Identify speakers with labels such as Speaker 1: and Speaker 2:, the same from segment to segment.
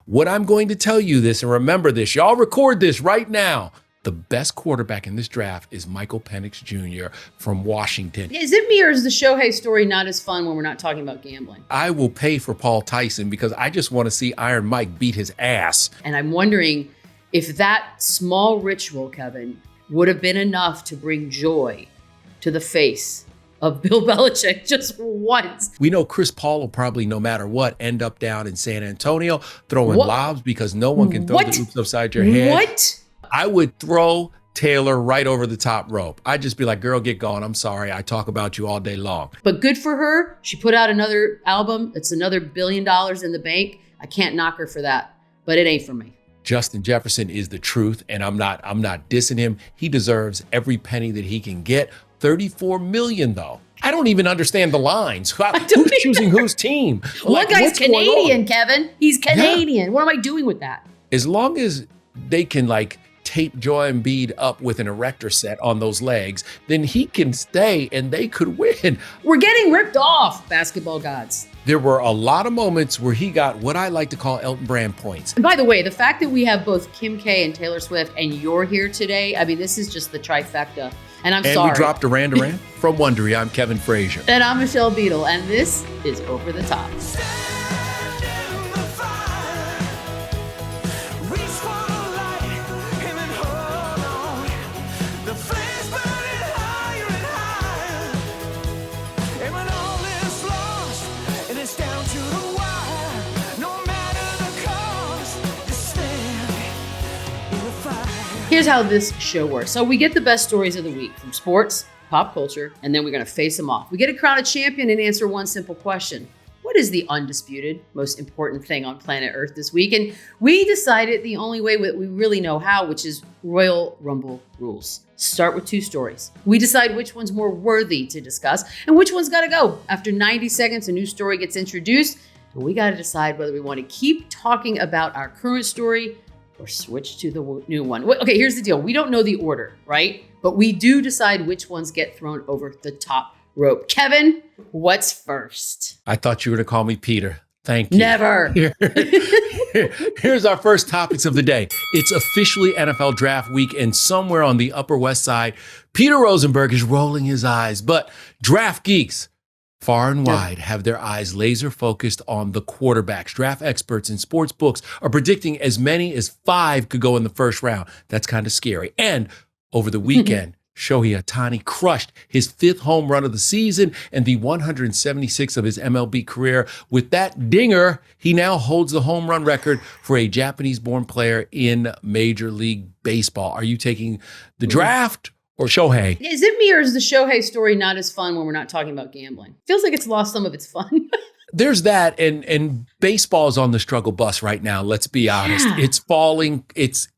Speaker 1: What I'm going to tell you this, and remember this, y'all record this right now. The best quarterback in this draft is Michael Penix Jr. from Washington.
Speaker 2: Is it me or is the Shohei story not as fun when we're not talking about gambling?
Speaker 1: I will pay for Paul Tyson because I just want to see Iron Mike beat his ass.
Speaker 2: And I'm wondering if that small ritual, Kevin, would have been enough to bring joy to the face of Bill Belichick just once.
Speaker 1: We know Chris Paul will probably, no matter what, end up down in San Antonio throwing lobs because no one can throw the oops upside your head.
Speaker 2: What?
Speaker 1: I would throw Taylor right over the top rope. I'd just be like, girl, get going. I'm sorry. I talk about you all day long.
Speaker 2: But good for her. She put out another album. It's another $1 billion in the bank. I can't knock her for that, but it ain't for me.
Speaker 1: Justin Jefferson is the truth, and I'm not dissing him. He deserves every penny that he can get. $34 million, though. I don't even understand the lines. Who's choosing whose team?
Speaker 2: One guy's Canadian, Kevin. He's Canadian. Yeah. What am I doing with that?
Speaker 1: As long as they can tape Joel Embiid up with an erector set on those legs, then he can stay and they could win.
Speaker 2: We're getting ripped off, basketball gods.
Speaker 1: There were a lot of moments where he got what I like to call Elton Brand points.
Speaker 2: And by the way, the fact that we have both Kim K and Taylor Swift and you're here today, I mean, this is just the trifecta. And I'm sorry.
Speaker 1: And we dropped Duran Duran. From Wondery, I'm Kevin Frazier.
Speaker 2: And I'm Michelle Beadle, and this is Over the Top. Here's how this show works. So we get the best stories of the week from sports, pop culture, and then we're going to face them off. We get to crown a champion and answer one simple question. What is the undisputed, most important thing on planet Earth this week? And we decided the only way that we really know how, which is Royal Rumble rules. Start with 2 stories. We decide which one's more worthy to discuss and which one's got to go. After 90 seconds, a new story gets introduced, and we got to decide whether we want to keep talking about our current story or switch to the new one. Okay, here's the deal. We don't know the order, right? But we do decide which ones get thrown over the top rope. Kevin, what's first?
Speaker 1: I thought you were going to call me Peter. Thank you.
Speaker 2: Never.
Speaker 1: Here's our first topics of the day. It's officially NFL draft week, and somewhere on the Upper West Side, Peter Rosenberg is rolling his eyes. But draft geeks far and wide have their eyes laser focused on the quarterbacks. Draft experts and sports books are predicting as many as 5 could go in the first round. That's kind of scary. And over the weekend, Shohei Ohtani crushed his 5th home run of the season and the 176th of his MLB career. With that dinger, he now holds the home run record for a Japanese-born player in Major League Baseball. Are you taking the draft or Shohei?
Speaker 2: Is it me or is the Shohei story not as fun when we're not talking about gambling? Feels like it's lost some of its fun.
Speaker 1: There's that, and baseball is on the struggle bus right now. Let's be honest.
Speaker 2: Yeah.
Speaker 1: It's falling.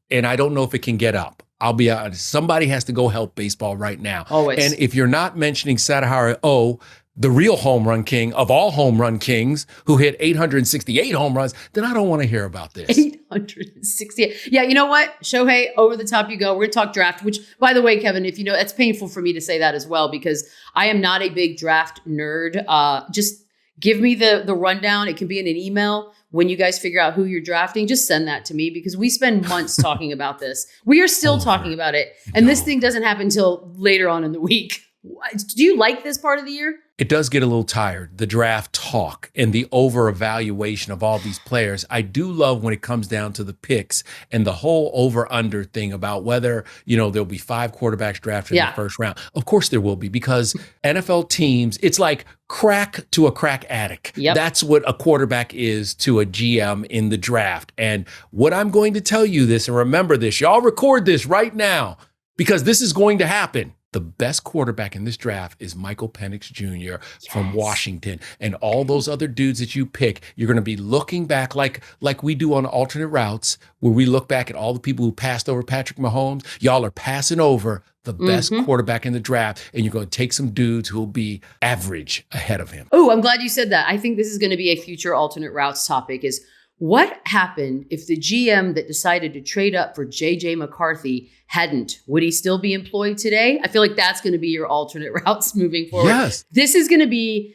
Speaker 1: And I don't know if it can get up. I'll be honest. Somebody has to go help baseball right now.
Speaker 2: Always.
Speaker 1: And if you're not mentioning Sadaharu O, the real home run king of all home run kings, who hit 868 home runs, then I don't want to hear about this.
Speaker 2: 868. Yeah, you know what? Shohei, over the top you go. We're going to talk draft, which, by the way, Kevin, if you know, it's painful for me to say that as well, because I am not a big draft nerd. Just give me the rundown. It can be in an email. When you guys figure out who you're drafting, just send that to me because we spend months talking about this. We are still talking about it. And this thing doesn't happen until later on in the week. Do you like this part of the year?
Speaker 1: It does get a little tired, the draft talk and the over-evaluation of all these players. I do love when it comes down to the picks and the whole over-under thing about whether, there'll be 5 quarterbacks drafted in the first round. Of course there will be, because NFL teams, it's like crack to a crack addict.
Speaker 2: Yep.
Speaker 1: That's what a quarterback is to a GM in the draft. And what I'm going to tell you this, and remember this, y'all record this right now, because this is going to happen. The best quarterback in this draft is Michael Penix Jr. from Washington. And all those other dudes that you pick, you're going to be looking back like we do on alternate routes, where we look back at all the people who passed over Patrick Mahomes. Y'all are passing over the best quarterback in the draft, and you're going to take some dudes who will be average ahead of him.
Speaker 2: Oh, I'm glad you said that. I think this is going to be a future alternate routes topic is, what happened if the GM that decided to trade up for J.J. McCarthy hadn't? Would he still be employed today? I feel like that's going to be your alternate routes moving forward.
Speaker 1: Yes.
Speaker 2: This is going to be,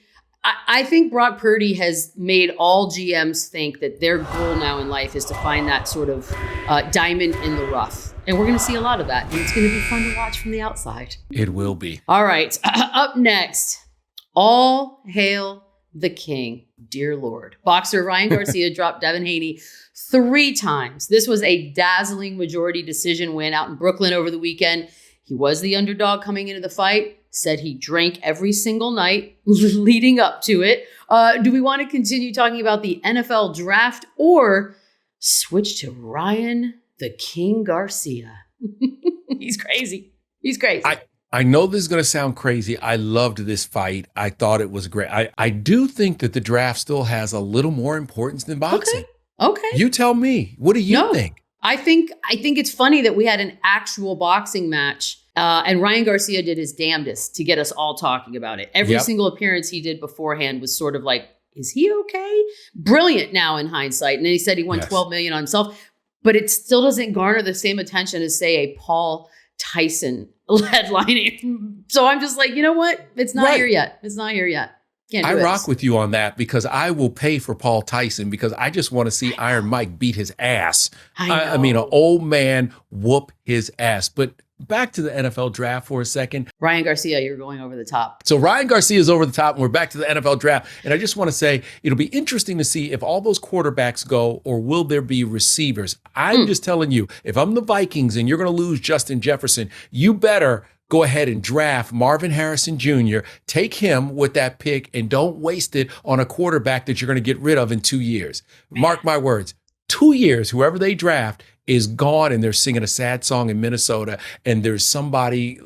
Speaker 2: I think Brock Purdy has made all GMs think that their goal now in life is to find that sort of diamond in the rough. And we're going to see a lot of that. And it's going to be fun to watch from the outside.
Speaker 1: It will be.
Speaker 2: All right. Up next, all hail the king, dear Lord. Boxer Ryan Garcia dropped Devin Haney 3 times. This was a dazzling majority decision win out in Brooklyn over the weekend. He was the underdog coming into the fight, said he drank every single night leading up to it. Do we want to continue talking about the NFL draft or switch to Ryan the King Garcia? He's crazy. He's crazy.
Speaker 1: I know this is going to sound crazy. I loved this fight. I thought it was great. I do think that the draft still has a little more importance than boxing.
Speaker 2: Okay.
Speaker 1: You tell me. What do you think?
Speaker 2: I think it's funny that we had an actual boxing match and Ryan Garcia did his damnedest to get us all talking about it. Every single appearance he did beforehand was sort of like, is he okay? Brilliant now in hindsight. And then he said he won $12 million on himself, but it still doesn't garner the same attention as, say, a Paul Tyson headlining. So I'm just like, you know what? It's not here yet. It's not here yet.
Speaker 1: I rock with you on that because I will pay for Paul Tyson because I just want to see Iron Mike beat his ass. I mean, an old man whoop his ass. But back to the NFL draft for a second.
Speaker 2: Ryan Garcia, you're going over the top.
Speaker 1: So Ryan Garcia is over the top and we're back to the NFL draft. And I just want to say, it'll be interesting to see if all those quarterbacks go or will there be receivers. I'm just telling you, if I'm the Vikings and you're going to lose Justin Jefferson, you better go ahead and draft Marvin Harrison Jr., take him with that pick, and don't waste it on a quarterback that you're going to get rid of in 2 years. Mark my words, 2 years, whoever they draft is gone, and they're singing a sad song in Minnesota, and there's somebody,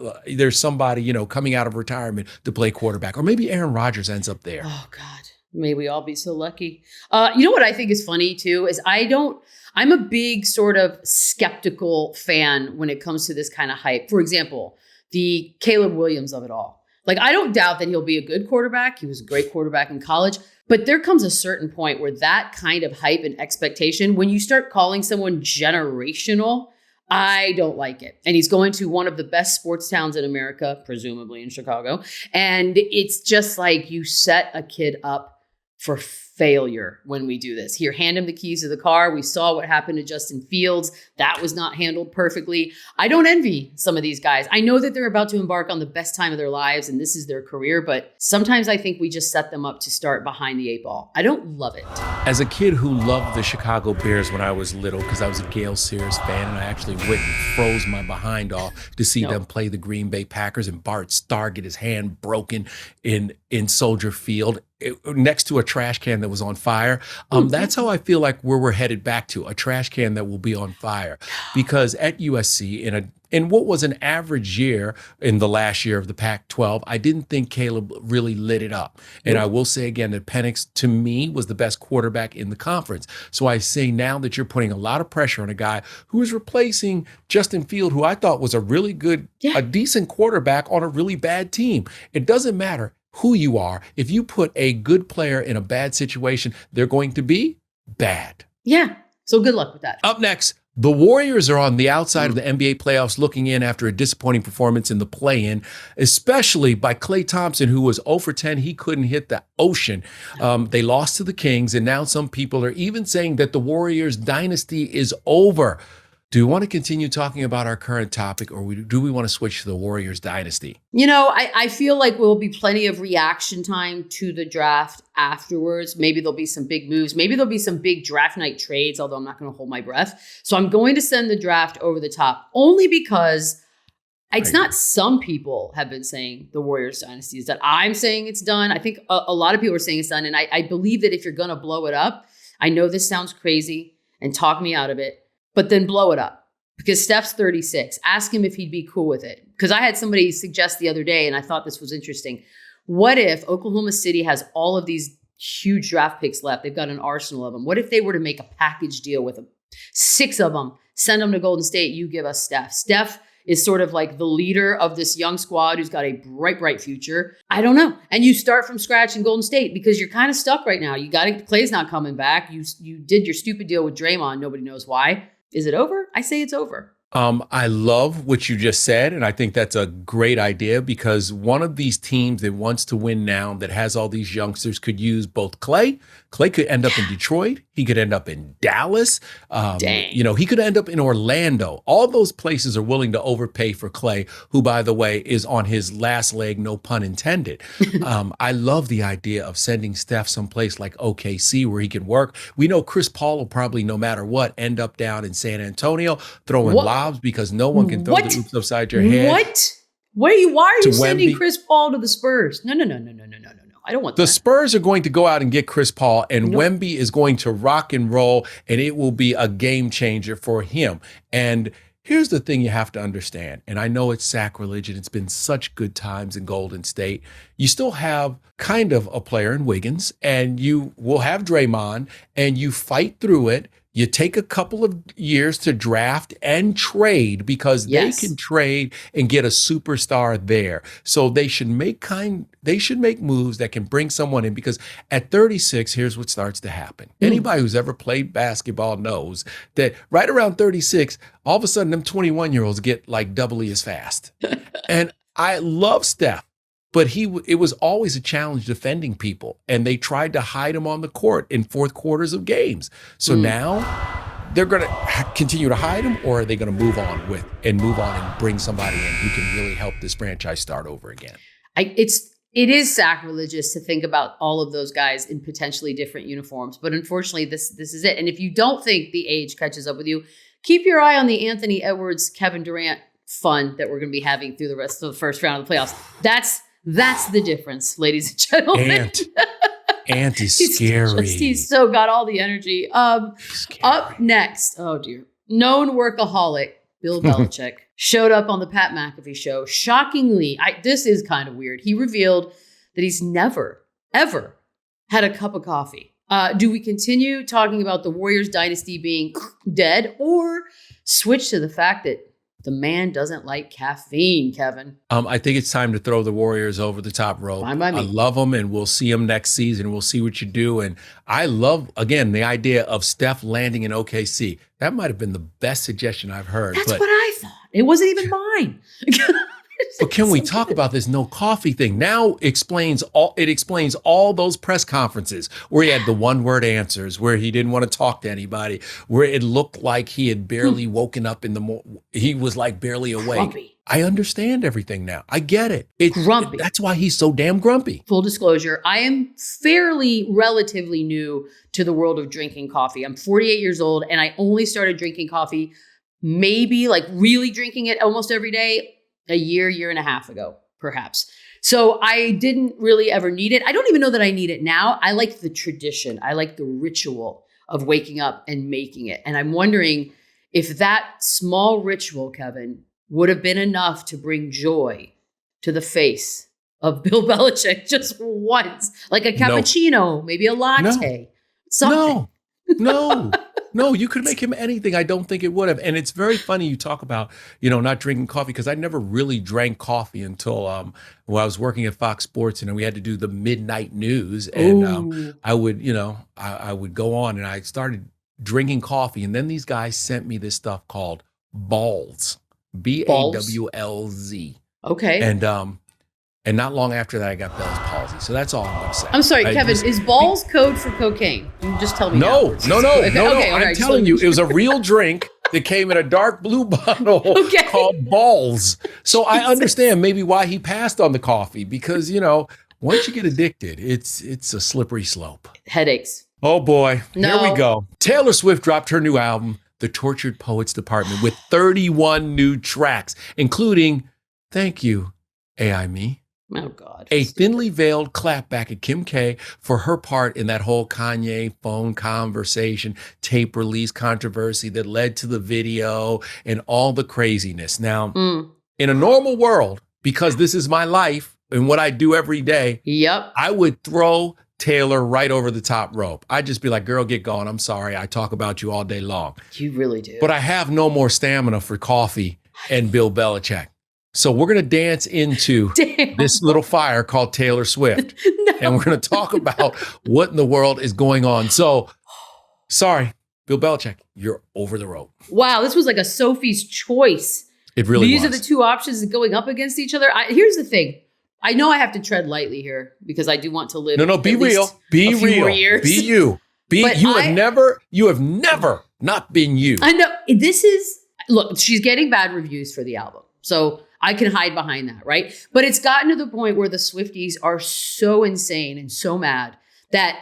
Speaker 1: coming out of retirement to play quarterback. Or maybe Aaron Rodgers ends up there.
Speaker 2: Oh, God. May we all be so lucky. You know what I think is funny, too, is I'm a big sort of skeptical fan when it comes to this kind of hype. For example, the Caleb Williams of it all. Like, I don't doubt that he'll be a good quarterback. He was a great quarterback in college. But there comes a certain point where that kind of hype and expectation, when you start calling someone generational, I don't like it. And he's going to one of the best sports towns in America, presumably in Chicago. And it's just like you set a kid up for failure when we do this. Here, hand him the keys to the car. We saw what happened to Justin Fields. That was not handled perfectly. I don't envy some of these guys. I know that they're about to embark on the best time of their lives and this is their career, but sometimes I think we just set them up to start behind the 8 ball. I don't love it.
Speaker 1: As a kid who loved the Chicago Bears when I was little, because I was a Gale Sears fan, and I actually went and froze my behind off to see them play the Green Bay Packers and Bart Starr get his hand broken in Soldier Field next to a trash can that was on fire. That's how I feel like where we're headed back to, a trash can that will be on fire. Because at USC, in what was an average year in the last year of the Pac-12, I didn't think Caleb really lit it up. And I will say again that Penix, to me, was the best quarterback in the conference. So I say now that you're putting a lot of pressure on a guy who is replacing Justin Field, who I thought was a really good, a decent quarterback on a really bad team. It doesn't matter who you are. If you put a good player in a bad situation, they're going to be bad.
Speaker 2: Yeah. So good luck with that.
Speaker 1: Up next, the Warriors are on the outside of the NBA playoffs looking in after a disappointing performance in the play-in, especially by Klay Thompson, who was 0 for 10. He couldn't hit the ocean. They lost to the Kings, and now some people are even saying that the Warriors dynasty is over. Do we want to continue talking about our current topic, or do we want to switch to the Warriors dynasty?
Speaker 2: You know, I feel like there will be plenty of reaction time to the draft afterwards. Maybe there'll be some big moves. Maybe there'll be some big draft night trades, although I'm not going to hold my breath. So I'm going to send the draft over the top, only because it's not some people have been saying the Warriors dynasty is done. I'm saying it's done. I think a lot of people are saying it's done. And I believe that if you're going to blow it up, I know this sounds crazy and talk me out of it, but then blow it up, because Steph's 36. Ask him if he'd be cool with it. Because I had somebody suggest the other day, and I thought this was interesting. What if Oklahoma City has all of these huge draft picks left? They've got an arsenal of them. What if they were to make a package deal with them? 6 of them, send them to Golden State. You give us Steph. Steph is sort of like the leader of this young squad who's got a bright, bright future. I don't know. And you start from scratch in Golden State because you're kind of stuck right now. Clay's not coming back. You did your stupid deal with Draymond. Nobody knows why. Is it over? I say it's over.
Speaker 1: I love what you just said, and I think that's a great idea because one of these teams that wants to win now, that has all these youngsters, could use both Clay. Clay could end up in Detroit. He could end up in Dallas.
Speaker 2: Dang.
Speaker 1: He could end up in Orlando. All those places are willing to overpay for Clay, who, by the way, is on his last leg, no pun intended. I love the idea of sending Steph someplace like OKC where he can work. We know Chris Paul will probably, no matter what, end up down in San Antonio throwing lobs because no one can throw the hoops upside your head.
Speaker 2: What? Why are you sending
Speaker 1: Wemby.
Speaker 2: Chris Paul to the Spurs? No. I don't want that.
Speaker 1: The Spurs are going to go out and get Chris Paul, and Wemby is going to rock and roll, and it will be a game changer for him. And here's the thing you have to understand, and I know it's sacrilege, and it's been such good times in Golden State. You still have kind of a player in Wiggins, and you will have Draymond, and you fight through it. You take a couple of years to draft and trade because they can trade and get a superstar there. So they should make moves that can bring someone in, because at 36, here's what starts to happen. Anybody who's ever played basketball knows that right around 36, all of a sudden them 21-year-olds get like doubly as fast. And I love Steph. But it was always a challenge defending people, and they tried to hide him on the court in fourth quarters of games. So now they're going to continue to hide him, or are they going to move on and bring somebody in who can really help this franchise start over again?
Speaker 2: It is sacrilegious to think about all of those guys in potentially different uniforms, but unfortunately, this is it. And if you don't think the age catches up with you, keep your eye on the Anthony Edwards, Kevin Durant fun that we're going to be having through the rest of the first round of the playoffs. That's the difference, ladies and gentlemen.
Speaker 1: Ant is scary.
Speaker 2: He's so got all the energy. Up next, oh dear, known workaholic Bill Belichick showed up on the Pat McAfee show. Shockingly, this is kind of weird. He revealed that he's never, ever had a cup of coffee. Do we continue talking about the Warriors dynasty being dead, or switch to the fact that the man doesn't like caffeine, Kevin?
Speaker 1: I think it's time to throw the Warriors over the top rope.
Speaker 2: Fine by me.
Speaker 1: I love them, and we'll see them next season. We'll see what you do. And I love, again, the idea of Steph landing in OKC. That might have been the best suggestion I've heard.
Speaker 2: That's what I thought. It wasn't even mine.
Speaker 1: But can we talk about this no coffee thing? Now it explains all those press conferences where he had the one-word answers, where he didn't want to talk to anybody, where it looked like he had barely woken up in the morning. He was like barely awake.
Speaker 2: Grumpy.
Speaker 1: I understand everything now. I get it.
Speaker 2: Grumpy.
Speaker 1: That's why he's so damn grumpy.
Speaker 2: Full disclosure, I am relatively new to the world of drinking coffee. I'm 48 years old, and I only started drinking coffee, maybe like really drinking it almost every day, a year and a half ago, perhaps. So I didn't really ever need it. I don't even know that I need it now. I like the tradition. I like the ritual of waking up and making it. And I'm wondering if that small ritual, Kevin, would have been enough to bring joy to the face of Bill Belichick just once, like a cappuccino, maybe a latte, something. No, you could make him anything. I don't think it would have. And it's very funny you talk about, not drinking coffee, because I never really drank coffee until I was working at Fox Sports, and we had to do the midnight news. And I would go on, and I started drinking coffee. And then these guys sent me this stuff called Balls, BAWLZ. Okay.
Speaker 1: And not long after that, I got Bell's palsy. So that's all I'm going to say.
Speaker 2: I'm sorry, Kevin, is balls code for cocaine? You just tell me.
Speaker 1: No.
Speaker 2: Okay,
Speaker 1: I'm telling you, it was a real drink that came in a dark blue bottle called Balls. So I understand maybe why he passed on the coffee, because, once you get addicted, it's a slippery slope.
Speaker 2: Headaches.
Speaker 1: Oh, boy.
Speaker 2: No.
Speaker 1: Here we go. Taylor Swift dropped her new album, The Tortured Poets Department, with 31 new tracks, including Thank You, AI Me.
Speaker 2: Oh, God.
Speaker 1: A thinly veiled clapback at Kim K for her part in that whole Kanye phone conversation, tape release controversy that led to the video and all the craziness. Now, in a normal world, because this is my life and what I do every day, I would throw Taylor right over the top rope. I'd just be like, girl, get going. I'm sorry. I talk about you all day long.
Speaker 2: You really do.
Speaker 1: But I have no more stamina for coffee and Bill Belichick. So we're going to dance into this little fire called Taylor Swift. And we're going to talk about what in the world is going on. So, sorry, Bill Belichick, you're over the rope.
Speaker 2: Wow, this was like a Sophie's choice.
Speaker 1: It really
Speaker 2: These
Speaker 1: was.
Speaker 2: are the two options going up against each other. Here's the thing. I know I have to tread lightly here because I do want to live.
Speaker 1: No, be real. Be real.
Speaker 2: More years.
Speaker 1: Be you. You have never not been you.
Speaker 2: I know look, she's getting bad reviews for the album. So I can hide behind that, right? But it's gotten to the point where the Swifties are so insane and so mad that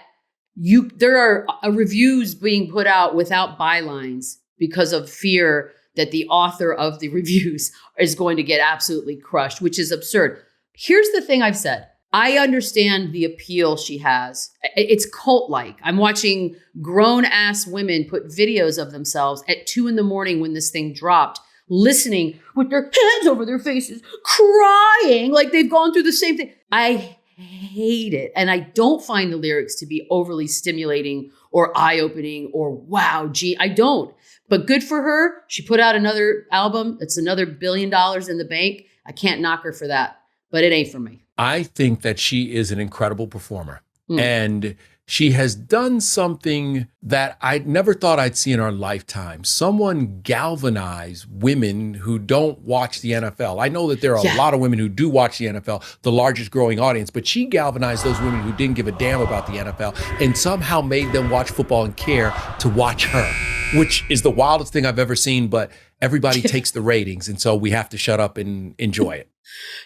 Speaker 2: there are reviews being put out without bylines because of fear that the author of the reviews is going to get absolutely crushed, which is absurd. Here's the thing I've said. I understand the appeal she has. It's cult-like. I'm watching grown-ass women put videos of themselves at 2 a.m. when this thing dropped, listening with their hands over their faces, crying like they've gone through the same thing. I hate it. And I don't find the lyrics to be overly stimulating or eye-opening or wow, gee, I don't. But good for her. She put out another album. It's another $1 billion in the bank. I can't knock her for that, but it ain't for me.
Speaker 1: I think that she is an incredible performer. And she has done something that I never thought I'd see in our lifetime. Someone galvanize women who don't watch the NFL. I know that there are a lot of women who do watch the NFL, the largest growing audience, but she galvanized those women who didn't give a damn about the NFL and somehow made them watch football and care to watch her, which is the wildest thing I've ever seen, but everybody takes the ratings, and so we have to shut up and enjoy it.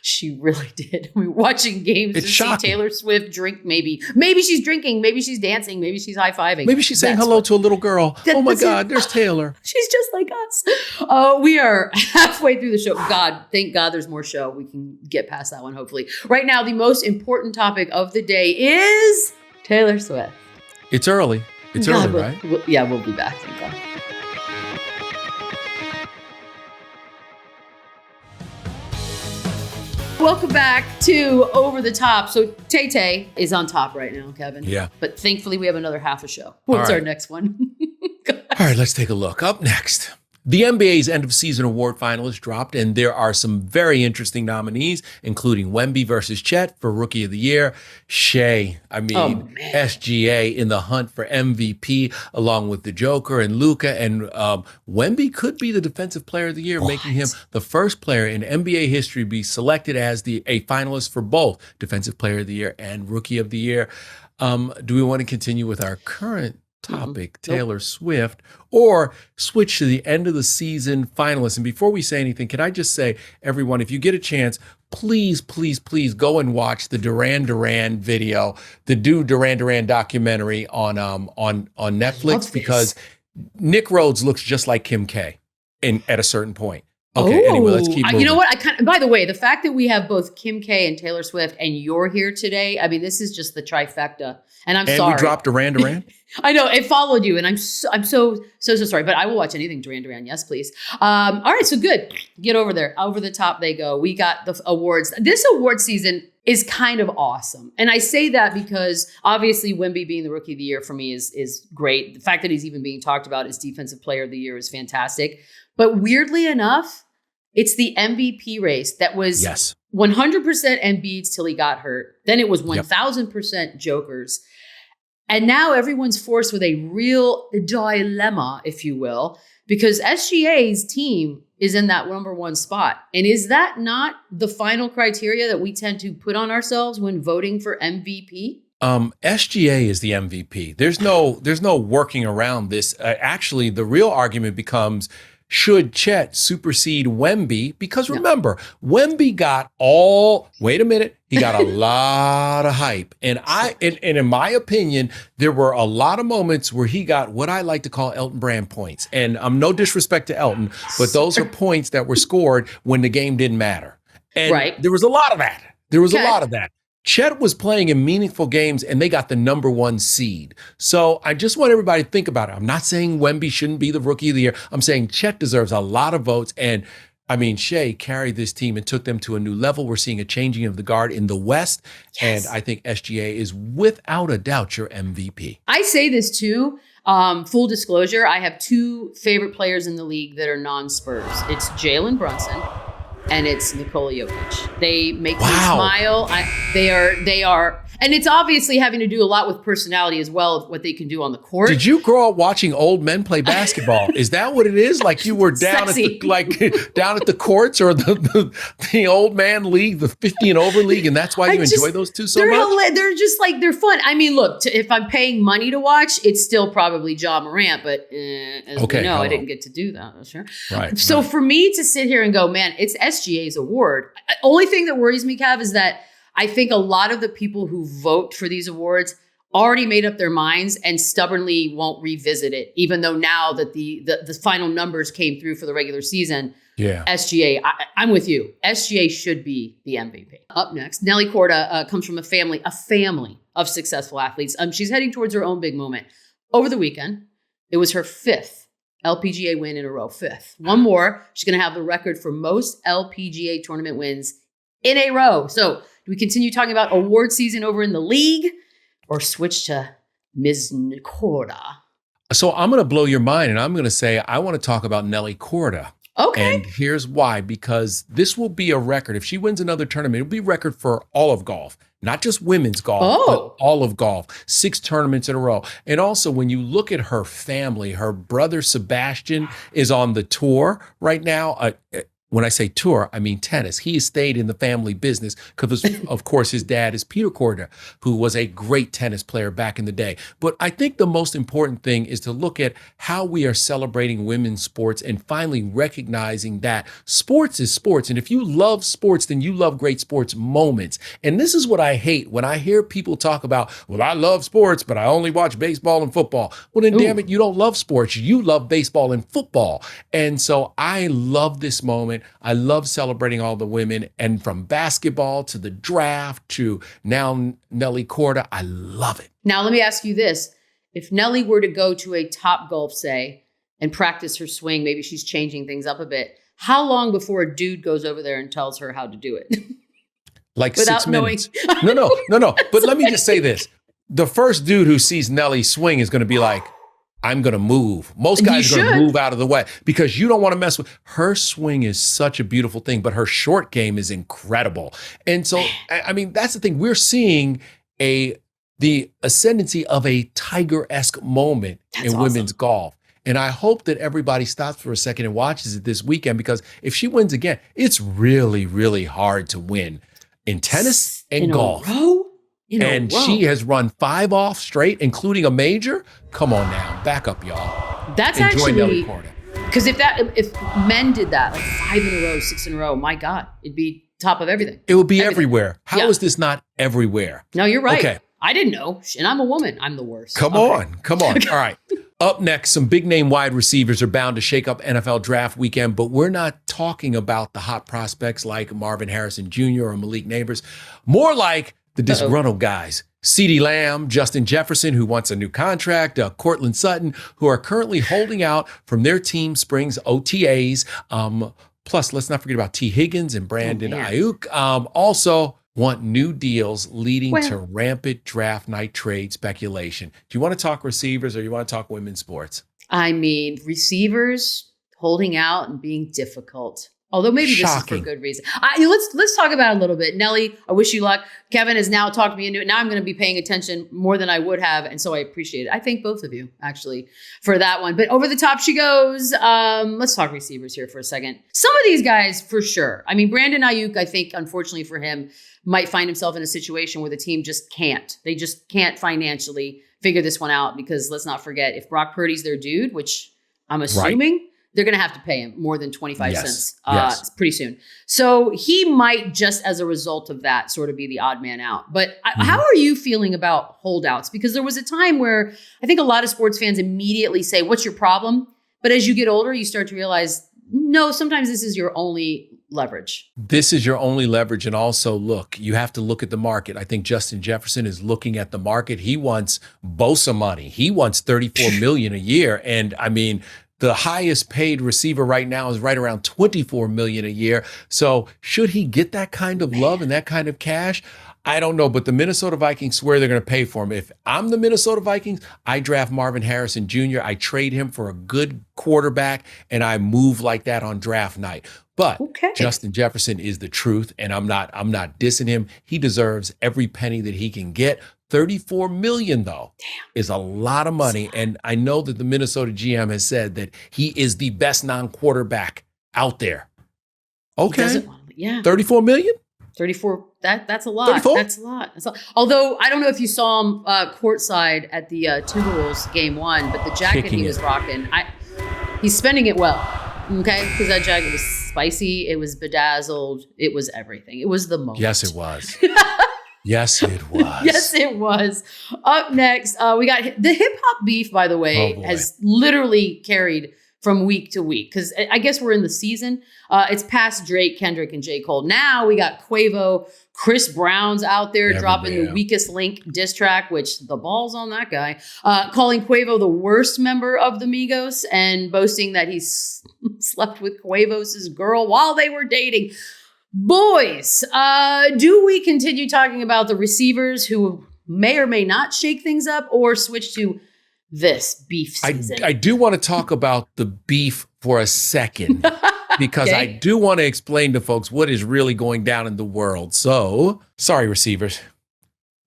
Speaker 2: She really did. We were watching games
Speaker 1: It's
Speaker 2: to
Speaker 1: shocking.
Speaker 2: see Taylor Swift drink, maybe. Maybe she's drinking, maybe she's dancing, maybe she's high-fiving.
Speaker 1: Maybe she's saying hello to a little girl. Oh my God, there's Taylor.
Speaker 2: She's just like us. We are halfway through the show. Thank God there's more show. We can get past that one, hopefully. Right now, the most important topic of the day is Taylor Swift.
Speaker 1: It's early. It's early, right?
Speaker 2: We'll be back. Thank God. Welcome back to Over the Top. So Tay-Tay is on top right now, Kevin.
Speaker 1: Yeah.
Speaker 2: But thankfully we have another half a show. What's our next one?
Speaker 1: All right, let's take a look. Up next, the NBA's end of season award finalists dropped, and there are some very interesting nominees, including Wemby versus Chet for Rookie of the Year, SGA in the hunt for MVP, along with the Joker and Luka, and Wemby could be the Defensive Player of the Year, making him the first player in NBA history to be selected as a finalist for both Defensive Player of the Year and Rookie of the Year. Do we want to continue with our current topic, Taylor Swift, or switch to the end of the season finalists? And before we say anything, can I just say, everyone, if you get a chance, please go and watch the Duran Duran video, the Duran Duran documentary on Netflix, because Nick Rhodes looks just like Kim K at a certain point. Okay, anyway, let's keep moving.
Speaker 2: You know what? By the way, the fact that we have both Kim K and Taylor Swift and you're here today, I mean, this is just the trifecta. And I'm sorry.
Speaker 1: And we dropped Duran Duran?
Speaker 2: I know, it followed you, and I'm so sorry, but I will watch anything Duran Duran. Yes, please. All right, so good. Get over there. Over the top they go. We got the awards. This award season is kind of awesome. And I say that because obviously Wemby being the Rookie of the Year for me is great. The fact that he's even being talked about as Defensive Player of the Year is fantastic. But weirdly enough, it's the MVP race that was 100% Embiid's till he got hurt. Then it was 1,000% Joker's. And now everyone's forced with a real dilemma, if you will, because SGA's team is in that number one spot. And is that not the final criteria that we tend to put on ourselves when voting for MVP?
Speaker 1: SGA is the MVP. There's no working around this. Actually, the real argument becomes, should Chet supersede Wemby? Because remember, Wemby got he got a lot of hype. And in my opinion, there were a lot of moments where he got what I like to call Elton Brand points. And no disrespect to Elton, but those are points that were scored when the game didn't matter. And there was a lot of that. A lot of that. Chet was playing in meaningful games, and they got the number one seed. So I just want everybody to think about it. I'm not saying Wemby shouldn't be the Rookie of the Year. I'm saying Chet deserves a lot of votes. And I mean, Shea carried this team and took them to a new level. We're seeing a changing of the guard in the West. And I think SGA is without a doubt your MVP.
Speaker 2: I say this too. Full disclosure, I have two favorite players in the league that are non-Spurs. It's Jalen Brunson and it's Nikola Jokic. They make me smile. They are, And it's obviously having to do a lot with personality as well, of what they can do on the court.
Speaker 1: Did you grow up watching old men play basketball? Is that what it is? Like you were down at the courts or the old man league, the 50 and over league, and that's why you enjoy those two so much?
Speaker 2: They're just like, they're fun. I mean, look, if I'm paying money to watch, it's still probably Ja Morant, but as we know, I didn't get to do that. Sure.
Speaker 1: Right.
Speaker 2: So for me to sit here and go, man, it's SGA's award. Only thing that worries me, Kev, is that I think a lot of the people who vote for these awards already made up their minds and stubbornly won't revisit it, even though now that the final numbers came through for the regular season.
Speaker 1: Yeah.
Speaker 2: SGA, I'm with you. SGA should be the MVP. Up next, Nelly Korda comes from a family of successful athletes. She's heading towards her own big moment. Over the weekend, it was her 5th LPGA win in a row. 5th. One more. She's going to have the record for most LPGA tournament wins in a row. So do we continue talking about award season over in the league or switch to Ms. Korda?
Speaker 1: So I'm going to blow your mind and I'm going to say I want to talk about Nelly Korda.
Speaker 2: Okay.
Speaker 1: And here's why, because this will be a record. If she wins another tournament, it'll be a record for all of golf, not just women's golf, but all of golf, 6 tournaments in a row. And also when you look at her family, her brother Sebastian is on the tour right now. When I say tour, I mean tennis. He has stayed in the family business because, of course, his dad is Peter Korda, who was a great tennis player back in the day. But I think the most important thing is to look at how we are celebrating women's sports and finally recognizing that sports is sports. And if you love sports, then you love great sports moments. And this is what I hate when I hear people talk about, well, I love sports, but I only watch baseball and football. Well, then, damn it, you don't love sports. You love baseball and football. And so I love this moment. I love celebrating all the women, and from basketball to the draft to now Nelly Korda, I love it.
Speaker 2: Now, let me ask you this. If Nelly were to go to a Top Golf, say, and practice her swing, maybe she's changing things up a bit, how long before a dude goes over there and tells her how to do it?
Speaker 1: Like 6 minutes. No. But let me just say this. The first dude who sees Nelly swing is going to be like, I'm going to move. Most guys are going to move out of the way because you don't want to mess with her swing is such a beautiful thing, but her short game is incredible. And so, I mean, that's the thing. We're seeing the ascendancy of a Tiger-esque moment in women's golf. And I hope that everybody stops for a second and watches it this weekend, because if she wins again, it's really, really hard to win in tennis and golf. And she has run 5 off straight, including a major. Come on now, back up, y'all.
Speaker 2: That's
Speaker 1: Enjoy Nelly
Speaker 2: actually,
Speaker 1: Korda.
Speaker 2: because if men did that, like 5 in a row, 6 in a row, my God, it'd be top of everything.
Speaker 1: It would be everywhere. How is this not everywhere?
Speaker 2: No, you're right.
Speaker 1: Okay.
Speaker 2: I didn't know. And I'm a woman. I'm the worst.
Speaker 1: Come on. All right. Up next, some big name wide receivers are bound to shake up NFL draft weekend, but we're not talking about the hot prospects like Marvin Harrison Jr. or Malik Neighbors. More like the disgruntled guys. CeeDee Lamb, Justin Jefferson, who wants a new contract, Cortland Sutton, who are currently holding out from their team spring's OTAs. Plus, let's not forget about T. Higgins and Brandon Ayuk. Also want new deals leading to rampant draft night trade speculation. Do you want to talk receivers or you want to talk women's sports?
Speaker 2: I mean, receivers holding out and being difficult. Although maybe this is for good reason. Let's talk about it a little bit. Nelly, I wish you luck. Kevin has now talked me into it. Now I'm going to be paying attention more than I would have. And so I appreciate it. I thank both of you, actually, for that one. But over the top she goes. Let's talk receivers here for a second. Some of these guys, for sure. I mean, Brandon Ayuk, I think, unfortunately for him, might find himself in a situation where the team just can't. They just can't financially figure this one out, because let's not forget, if Brock Purdy's their dude, which I'm assuming, they're going to have to pay him more than 25 cents pretty soon. So he might, just as a result of that, sort of be the odd man out. But how are you feeling about holdouts? Because there was a time where I think a lot of sports fans immediately say, what's your problem? But as you get older, you start to realize, no, sometimes this is your only leverage.
Speaker 1: This is your only leverage. And also, look, you have to look at the market. I think Justin Jefferson is looking at the market. He wants Bosa money. He wants $34 million a year. And I mean, the highest paid receiver right now is right around $24 million a year. So should he get that kind of love and that kind of cash? I don't know, but the Minnesota Vikings swear they're going to pay for him. If I'm the Minnesota Vikings, I draft Marvin Harrison Jr., I trade him for a good quarterback, and I move like that on draft night. But
Speaker 2: Okay.
Speaker 1: Justin Jefferson is the truth, and I'm not dissing him. He deserves every penny that he can get. $34 million, though, is a lot of money. And I know that the Minnesota GM has said that he is the best non-quarterback out there. Okay.
Speaker 2: Yeah.
Speaker 1: 34 million?
Speaker 2: 34. That's a lot.
Speaker 1: 34?
Speaker 2: That's a lot. Although I don't know if you saw him courtside at the Timberwolves game 1, but the jacket he was rocking, he's spending it well. Okay, because that jacket was spicy. It was bedazzled. It was everything. It was the moment.
Speaker 1: Yes, it was. Yes, it was.
Speaker 2: Yes, it was. Up next, we got the hip hop beef, by the way, has literally carried from week to week because I guess we're in the season. It's past Drake, Kendrick, and J. Cole. Now we got Quavo, Chris Brown's out there dropping the Weakest Link diss track, which the ball's on that guy, calling Quavo the worst member of the Migos and boasting that he's slept with Quavo's girl while they were dating. Boys, do we continue talking about the receivers who may or may not shake things up or switch to this beef season?
Speaker 1: I do want to talk about the beef for a second because I do want to explain to folks what is really going down in the world. So, sorry, receivers,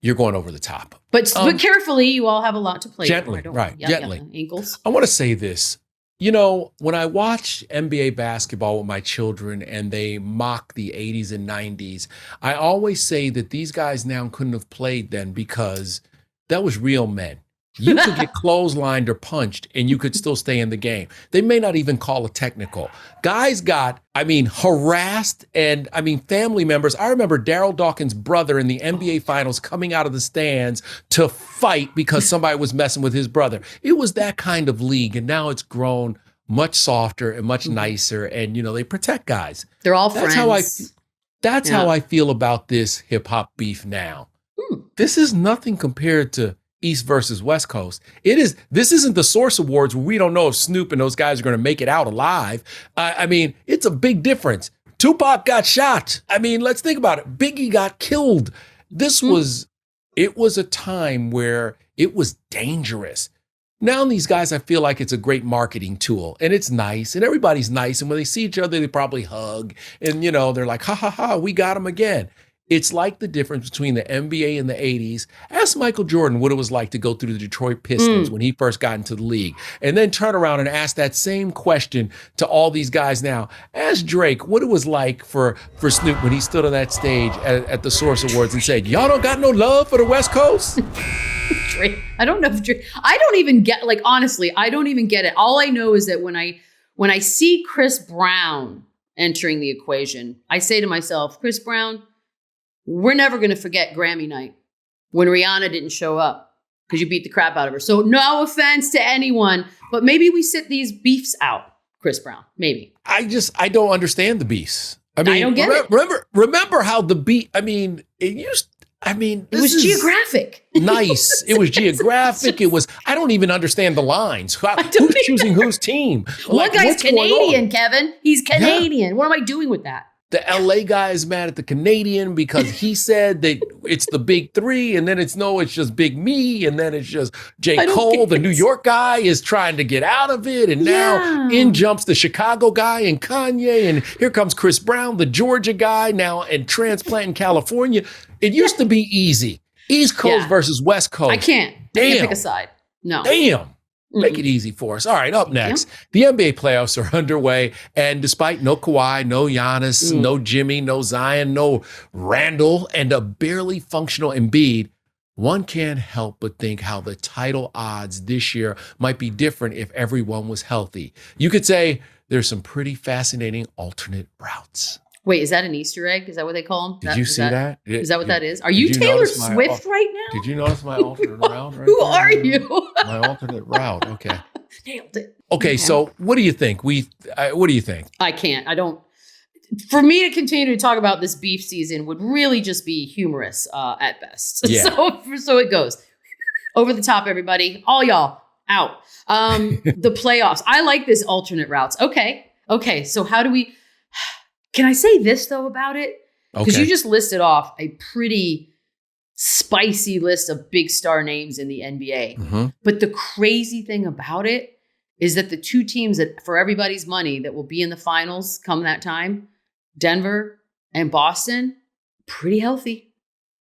Speaker 1: you're going over the top.
Speaker 2: But carefully, you all have a lot to play.
Speaker 1: Gently,
Speaker 2: for.
Speaker 1: right, gently.
Speaker 2: Ankles.
Speaker 1: I want to say this. You know, when I watch NBA basketball with my children and they mock the 80s and 90s, I always say that these guys now couldn't have played then because that was real men. You could get clotheslined or punched and you could still stay in the game. They may not even call a technical. Guys got, harassed and, family members. I remember Daryl Dawkins' brother in the NBA Finals coming out of the stands to fight because somebody was messing with his brother. It was that kind of league, and now it's grown much softer and much nicer, and, they protect guys.
Speaker 2: They're all friends.
Speaker 1: That's how I feel about this hip-hop beef now. This is nothing compared to East versus West Coast. This isn't the Source Awards where we don't know if Snoop and those guys are going to make it out alive. It's a big difference. Tupac got shot. Let's think about it. Biggie got killed. It was a time where it was dangerous. Now these guys, I feel like it's a great marketing tool and it's nice and everybody's nice. And when they see each other, they probably hug and, they're like, ha, ha, ha, we got him again. It's like the difference between the NBA in the 80s. Ask Michael Jordan what it was like to go through the Detroit Pistons when he first got into the league. And then turn around and ask that same question to all these guys now. Ask Drake what it was like for Snoop when he stood on that stage at the Source Awards and said, y'all don't got no love for the West Coast?
Speaker 2: Drake. I don't know if Drake. I don't even get, honestly, I don't even get it. All I know is that when I see Chris Brown entering the equation, I say to myself, Chris Brown, we're never going to forget Grammy night when Rihanna didn't show up because you beat the crap out of her. So no offense to anyone, but maybe we sit these beefs out, Chris Brown. Maybe.
Speaker 1: I don't understand the beefs. I don't
Speaker 2: get it.
Speaker 1: Remember how the beat,
Speaker 2: it was geographic.
Speaker 1: Nice. It was geographic. It was, I don't even understand the lines. Who's choosing whose team?
Speaker 2: One guy's Canadian, Kevin. He's Canadian. Yeah. What am I doing with that?
Speaker 1: The LA guy is mad at the Canadian because he said that it's the big three, and then it's just Big Me, and then it's just J. Cole. The New York guy is trying to get out of it, and now in jumps the Chicago guy and Kanye, and here comes Chris Brown, the Georgia guy, now and transplant in California. It used to be easy. East Coast versus West Coast.
Speaker 2: I can't pick a side. No.
Speaker 1: Damn. Make it easy for us. All right, up next, the NBA playoffs are underway, and despite no Kawhi, no Giannis, no Jimmy, no Zion, no Randall, and a barely functional Embiid, one can't help but think how the title odds this year might be different if everyone was healthy. You could say there's some pretty fascinating alternate routes.
Speaker 2: Wait, is that an Easter egg? Is that what they call them?
Speaker 1: Did you see that?
Speaker 2: Is that what that is? Are you Taylor Swift right now?
Speaker 1: Did you notice my alternate route? Right
Speaker 2: Who are you?
Speaker 1: My alternate route. Okay.
Speaker 2: Nailed it.
Speaker 1: Okay, so what do you think? What do you think?
Speaker 2: I can't. I don't. For me to continue to talk about this beef season would really just be humorous at best.
Speaker 1: Yeah.
Speaker 2: So it goes. Over the top, everybody. All y'all out. The playoffs. I like this alternate routes. Okay. So how do we... Can I say this, though, about it? Because you just listed off a pretty spicy list of big star names in the NBA. Mm-hmm. But the crazy thing about it is that the two teams that, for everybody's money, that will be in the finals come that time, Denver and Boston, pretty healthy.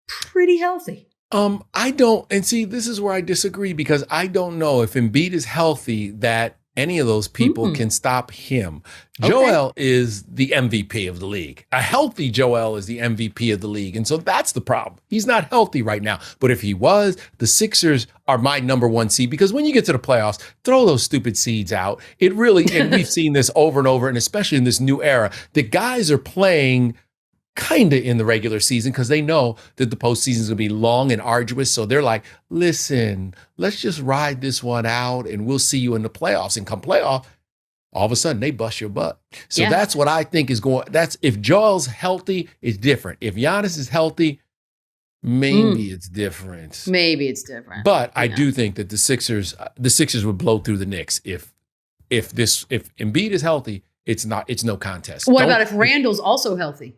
Speaker 2: Pretty healthy.
Speaker 1: I don't, and see, this is where I disagree because I don't know if Embiid is healthy that any of those people can stop him.
Speaker 2: Okay.
Speaker 1: Joel is the MVP of the league. A healthy Joel is the MVP of the league. And so that's the problem. He's not healthy right now. But if he was, the Sixers are my number one seed because when you get to the playoffs, throw those stupid seeds out. It really, and we've seen this over and over, and especially in this new era, the guys are playing kind of in the regular season because they know that the postseason is going to be long and arduous. So they're like, listen, let's just ride this one out and we'll see you in the playoffs. And come playoff, all of a sudden they bust your butt. So that's what I think is going. That's if Joel's healthy, it's different. If Giannis is healthy, maybe it's different.
Speaker 2: Maybe it's different.
Speaker 1: But I do think that the Sixers would blow through the Knicks if Embiid is healthy. It's no contest.
Speaker 2: What about if Randall's also healthy?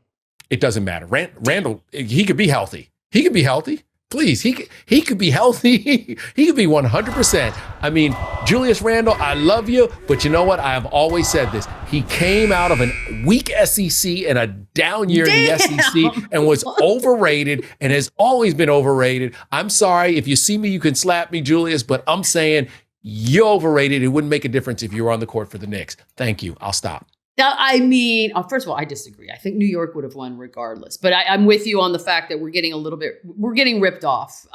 Speaker 1: It doesn't matter. Randall, he could be healthy. He could be healthy. Please, he could be healthy. He could be 100%. I mean, Julius Randle, I love you, but you know what? I have always said this. He came out of a weak SEC and a down year in the SEC and was overrated and has always been overrated. I'm sorry. If you see me, you can slap me, Julius, but I'm saying you're overrated. It wouldn't make a difference if you were on the court for the Knicks. Thank you. I'll stop.
Speaker 2: Now, I mean, first of all, I disagree. I think New York would have won regardless. But I'm with you on the fact that we're getting ripped off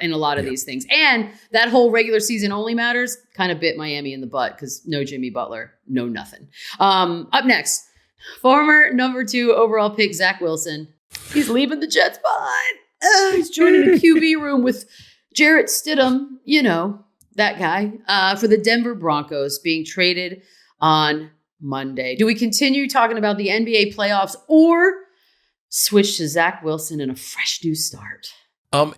Speaker 2: in a lot of these things. And that whole regular season only matters kind of bit Miami in the butt because no Jimmy Butler, no nothing. Up next, former number 2 overall pick, Zach Wilson. He's leaving the Jets behind. He's joining a QB room with Jarrett Stidham, you know, that guy, for the Denver Broncos, being traded on Monday. Do we continue talking about the NBA playoffs or switch to Zach Wilson and a fresh new start?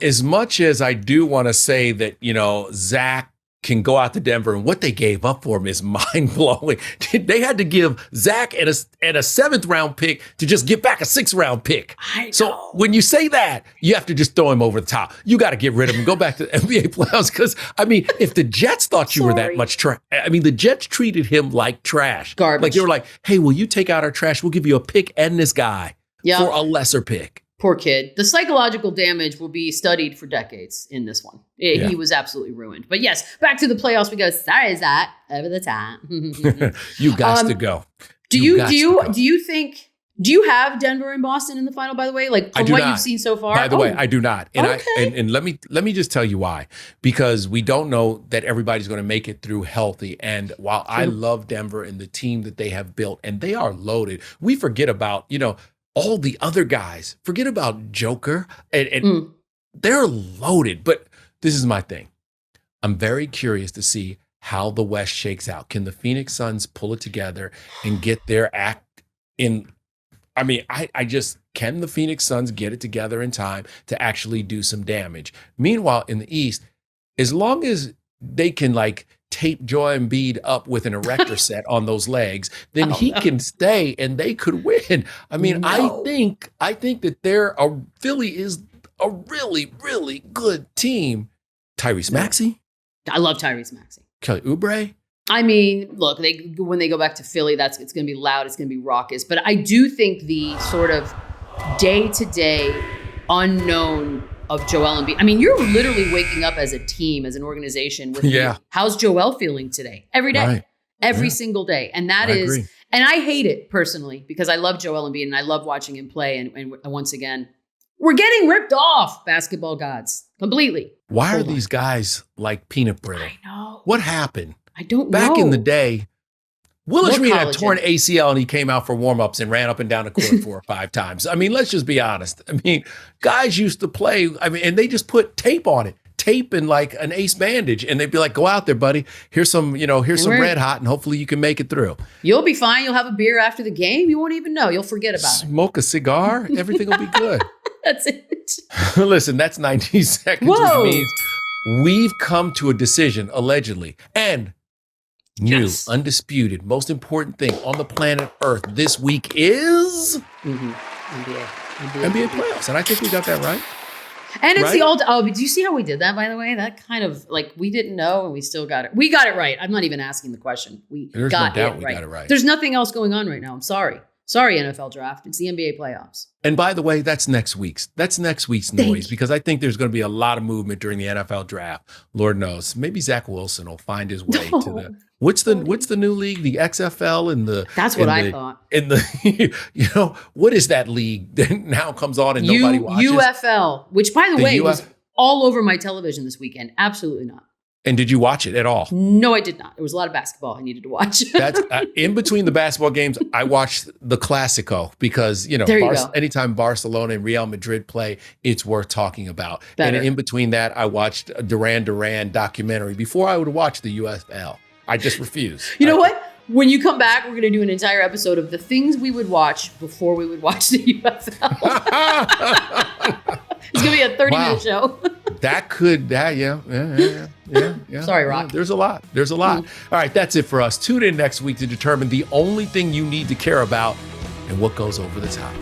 Speaker 1: As much as I do want to say that, you know, Zach can go out to Denver and what they gave up for him is mind blowing. They had to give Zach and a 7th round pick to just get back a 6th round pick.
Speaker 2: I know.
Speaker 1: So when you say that, you have to just throw him over the top. You got to get rid of him. Go back to the NBA playoffs. Because I mean, if the Jets thought you were that much trash, I mean, the Jets treated him like trash.
Speaker 2: Garbage.
Speaker 1: Like they were like, hey, will you take out our trash? We'll give you a pick and this guy for a lesser pick.
Speaker 2: Poor kid. The psychological damage will be studied for decades in this one. He was absolutely ruined. But yes, back to the playoffs. We go, sorry, Zach, over the time.
Speaker 1: You got to go.
Speaker 2: Do you have Denver and Boston in the final, by the way? Like from what you've seen so far?
Speaker 1: By the way, I do not. And
Speaker 2: okay.
Speaker 1: and let me just tell you why. Because we don't know that everybody's going to make it through healthy. And while I love Denver and the team that they have built, and they are loaded, we forget about, you know, all the other guys. Forget about Joker. And they're loaded. But this is my thing. I'm very curious to see how the West shakes out. Can the Phoenix Suns pull it together and get their act in? I mean, can the Phoenix Suns get it together in time to actually do some damage? Meanwhile, in the East, as long as they can like tape Joel Embiid up with an erector set on those legs, then he can stay and they could win. I mean, I think that Philly is a really, really good team. Tyrese Maxey.
Speaker 2: I love Tyrese Maxey.
Speaker 1: Kelly Oubre.
Speaker 2: I mean, look, when they go back to Philly, it's going to be loud, it's going to be raucous. But I do think the sort of day-to-day unknown of Joel Embiid. I mean, you're literally waking up as a team, as an organization with how's Joel feeling today? Every day. Every single day. And that is, agree. And I hate it personally because I love Joel Embiid and I love watching him play. And once again, we're getting ripped off, basketball gods, completely.
Speaker 1: Why are these guys like peanut brittle?
Speaker 2: I know.
Speaker 1: What happened?
Speaker 2: I don't know.
Speaker 1: Back in the day, Willis Reed had torn ACL and he came out for warm-ups and ran up and down the court 4 or 5 times. I mean, let's just be honest. I mean, guys used to play, and they just put tape on it. Tape and like an ace bandage. And they'd be like, go out there, buddy. Here's some Red Hot and hopefully you can make it through.
Speaker 2: You'll be fine. You'll have a beer after the game. You won't even know. You'll forget about it.
Speaker 1: Smoke a cigar. Everything will be good.
Speaker 2: That's it.
Speaker 1: Listen, that's 90 seconds, which means we've come to a decision, allegedly. And new, undisputed, most important thing on the planet Earth this week is NBA playoffs. And I think we got that right.
Speaker 2: And it's
Speaker 1: right?
Speaker 2: the old. Oh, do you see how we did that? By the way, that kind of like we didn't know and we still got it. We got it right. I'm not even asking the question.
Speaker 1: There's
Speaker 2: got
Speaker 1: no doubt
Speaker 2: it
Speaker 1: we
Speaker 2: right.
Speaker 1: got it right.
Speaker 2: There's nothing else going on right now. I'm sorry. Sorry, NFL draft. It's the NBA playoffs.
Speaker 1: And by the way, that's next week's noise, because I think there's going to be a lot of movement during the NFL draft. Lord knows. Maybe Zach Wilson will find his way to the what's the new league? The XFL and the
Speaker 2: That's what I thought.
Speaker 1: And the what is that league that now comes on and nobody watches?
Speaker 2: UFL, which by the way was all over my television this weekend. Absolutely not.
Speaker 1: And did you watch it at all?
Speaker 2: No, I did not. There was a lot of basketball I needed to watch.
Speaker 1: That's in between the basketball games. I watched the Clasico because anytime Barcelona and Real Madrid play, it's worth talking about.
Speaker 2: Better.
Speaker 1: And in between that, I watched a Duran documentary before I would watch the UFL. I just refuse.
Speaker 2: You know what? When you come back, we're going to do an entire episode of the things we would watch before we would watch the UFL. It's going to be a 30-minute show.
Speaker 1: Yeah.
Speaker 2: Sorry, Rock.
Speaker 1: There's a lot. All right, that's it for us. Tune in next week to determine the only thing you need to care about and what goes over the top.